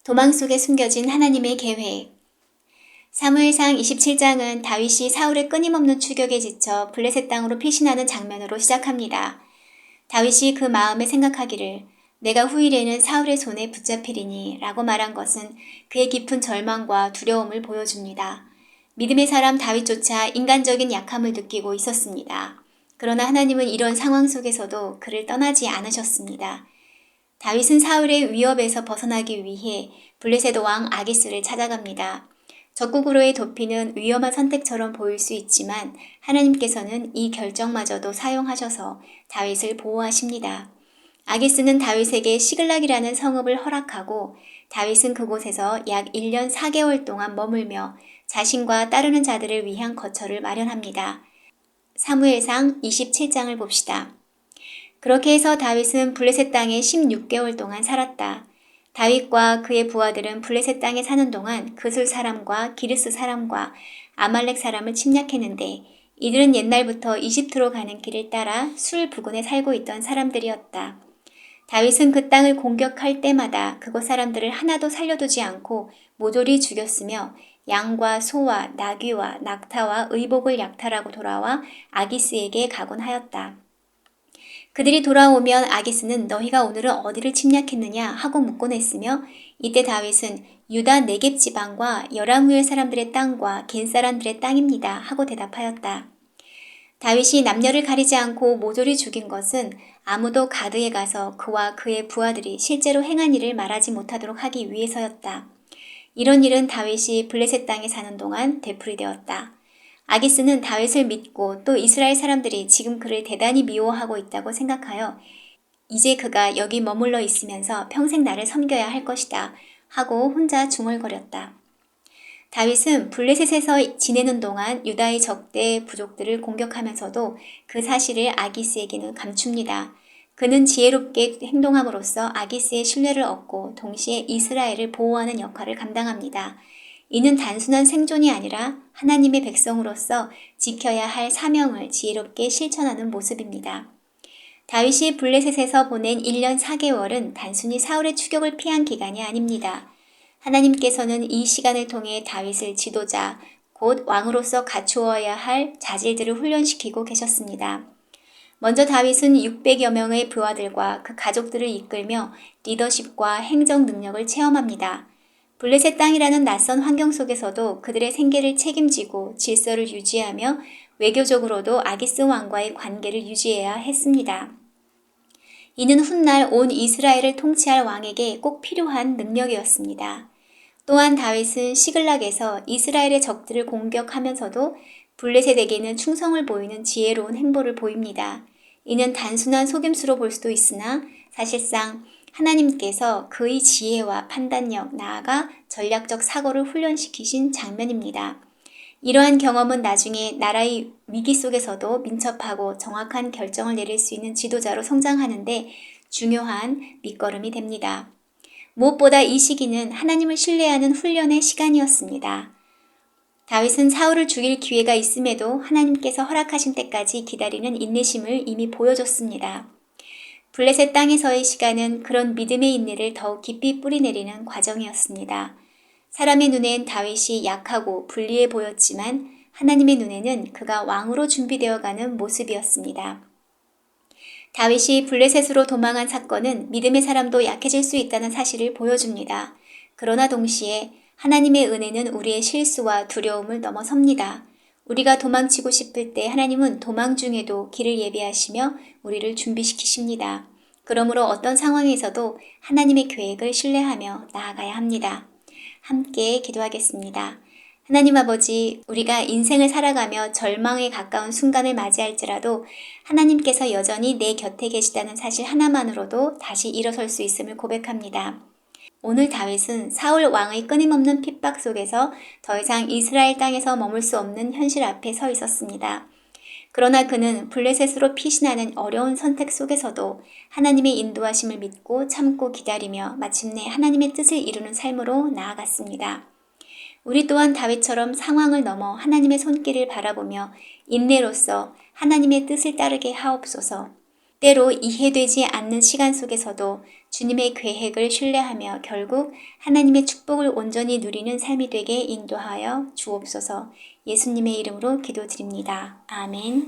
도망 속에 숨겨진 하나님의 계획. 사무엘상 27장은 다윗이 사울의 끊임없는 추격에 지쳐 블레셋 땅으로 피신하는 장면으로 시작합니다. 다윗이 그 마음에 생각하기를 내가 후일에는 사울의 손에 붙잡히리니 라고 말한 것은 그의 깊은 절망과 두려움을 보여줍니다. 믿음의 사람 다윗조차 인간적인 약함을 느끼고 있었습니다. 그러나 하나님은 이런 상황 속에서도 그를 떠나지 않으셨습니다. 다윗은 사울의 위협에서 벗어나기 위해 블레셋 왕 아기스를 찾아갑니다. 적국으로의 도피는 위험한 선택처럼 보일 수 있지만 하나님께서는 이 결정마저도 사용하셔서 다윗을 보호하십니다. 아기스는 다윗에게 시글락이라는 성읍을 허락하고 다윗은 그곳에서 약 1년 4개월 동안 머물며 자신과 따르는 자들을 위한 거처를 마련합니다. 사무엘상 27장을 봅시다. 그렇게 해서 다윗은 블레셋 땅에 16개월 동안 살았다. 다윗과 그의 부하들은 블레셋 땅에 사는 동안 그술 사람과 기르스 사람과 아말렉 사람을 침략했는데 이들은 옛날부터 이집트로 가는 길을 따라 술 부근에 살고 있던 사람들이었다. 다윗은 그 땅을 공격할 때마다 그곳 사람들을 하나도 살려두지 않고 모조리 죽였으며 양과 소와 나귀와 낙타와 의복을 약탈하고 돌아와 아기스에게 가곤하였다. 그들이 돌아오면 아기스는 너희가 오늘은 어디를 침략했느냐 하고 묻곤 했으며 이때 다윗은 유다 네겝 지방과 여라무엘 사람들의 땅과 겐 사람들의 땅입니다 하고 대답하였다. 다윗이 남녀를 가리지 않고 모조리 죽인 것은 아무도 가드에 가서 그와 그의 부하들이 실제로 행한 일을 말하지 못하도록 하기 위해서였다. 이런 일은 다윗이 블레셋 땅에 사는 동안 되풀이되었다. 아기스는 다윗을 믿고 또 이스라엘 사람들이 지금 그를 대단히 미워하고 있다고 생각하여 이제 그가 여기 머물러 있으면서 평생 나를 섬겨야 할 것이다 하고 혼자 중얼거렸다. 다윗은 블레셋에서 지내는 동안 유다의 적대 부족들을 공격하면서도 그 사실을 아기스에게는 감춥니다. 그는 지혜롭게 행동함으로써 아기스의 신뢰를 얻고 동시에 이스라엘을 보호하는 역할을 감당합니다. 이는 단순한 생존이 아니라 하나님의 백성으로서 지켜야 할 사명을 지혜롭게 실천하는 모습입니다. 다윗이 블레셋에서 보낸 1년 4개월은 단순히 사울의 추격을 피한 기간이 아닙니다. 하나님께서는 이 시간을 통해 다윗을 지도자, 곧 왕으로서 갖추어야 할 자질들을 훈련시키고 계셨습니다. 먼저 다윗은 600여 명의 부하들과 그 가족들을 이끌며 리더십과 행정 능력을 체험합니다. 블레셋 땅이라는 낯선 환경 속에서도 그들의 생계를 책임지고 질서를 유지하며 외교적으로도 아기스 왕과의 관계를 유지해야 했습니다. 이는 훗날 온 이스라엘을 통치할 왕에게 꼭 필요한 능력이었습니다. 또한 다윗은 시글락에서 이스라엘의 적들을 공격하면서도 블레셋에게는 충성을 보이는 지혜로운 행보를 보입니다. 이는 단순한 속임수로 볼 수도 있으나 사실상 하나님께서 그의 지혜와 판단력, 나아가 전략적 사고를 훈련시키신 장면입니다. 이러한 경험은 나중에 나라의 위기 속에서도 민첩하고 정확한 결정을 내릴 수 있는 지도자로 성장하는데 중요한 밑거름이 됩니다. 무엇보다 이 시기는 하나님을 신뢰하는 훈련의 시간이었습니다. 다윗은 사울을 죽일 기회가 있음에도 하나님께서 허락하신 때까지 기다리는 인내심을 이미 보여줬습니다. 블레셋 땅에서의 시간은 그런 믿음의 인내를 더욱 깊이 뿌리내리는 과정이었습니다. 사람의 눈엔 다윗이 약하고 불리해 보였지만 하나님의 눈에는 그가 왕으로 준비되어가는 모습이었습니다. 다윗이 블레셋으로 도망한 사건은 믿음의 사람도 약해질 수 있다는 사실을 보여줍니다. 그러나 동시에 하나님의 은혜는 우리의 실수와 두려움을 넘어섭니다. 우리가 도망치고 싶을 때 하나님은 도망 중에도 길을 예비하시며 우리를 준비시키십니다. 그러므로 어떤 상황에서도 하나님의 계획을 신뢰하며 나아가야 합니다. 함께 기도하겠습니다. 하나님 아버지, 우리가 인생을 살아가며 절망에 가까운 순간을 맞이할지라도 하나님께서 여전히 내 곁에 계시다는 사실 하나만으로도 다시 일어설 수 있음을 고백합니다. 오늘 다윗은 사울 왕의 끊임없는 핍박 속에서 더 이상 이스라엘 땅에서 머물 수 없는 현실 앞에 서 있었습니다. 그러나 그는 블레셋으로 피신하는 어려운 선택 속에서도 하나님의 인도하심을 믿고 참고 기다리며 마침내 하나님의 뜻을 이루는 삶으로 나아갔습니다. 우리 또한 다윗처럼 상황을 넘어 하나님의 손길을 바라보며 인내로써 하나님의 뜻을 따르게 하옵소서. 때로 이해되지 않는 시간 속에서도 주님의 계획을 신뢰하며 결국 하나님의 축복을 온전히 누리는 삶이 되게 인도하여 주옵소서. 예수님의 이름으로 기도드립니다. 아멘.